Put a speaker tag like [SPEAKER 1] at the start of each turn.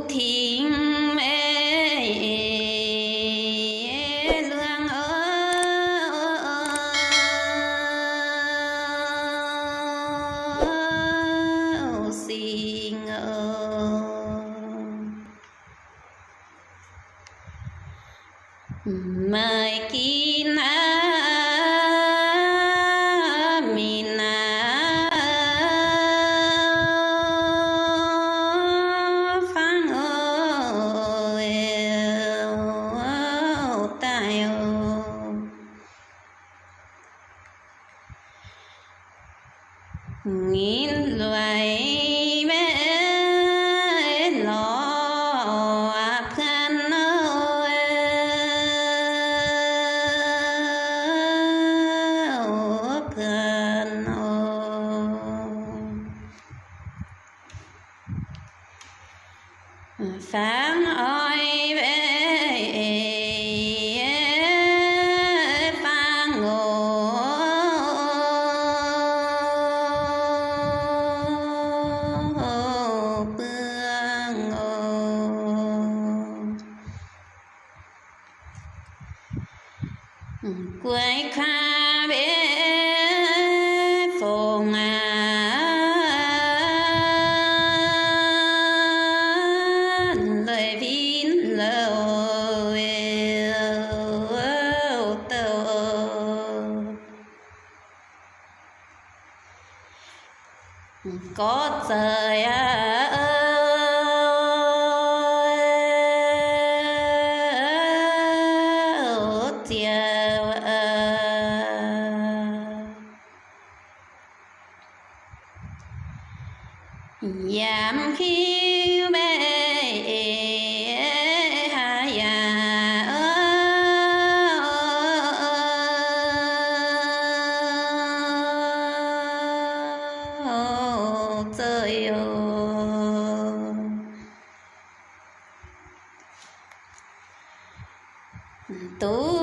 [SPEAKER 1] thiên mê lương xin mời kín nghìn loài bé lọ khăn khăn phán oi bé quay kha bé phồng lời vín lầu tàu có trời giảm khiêu bé hà già trời tú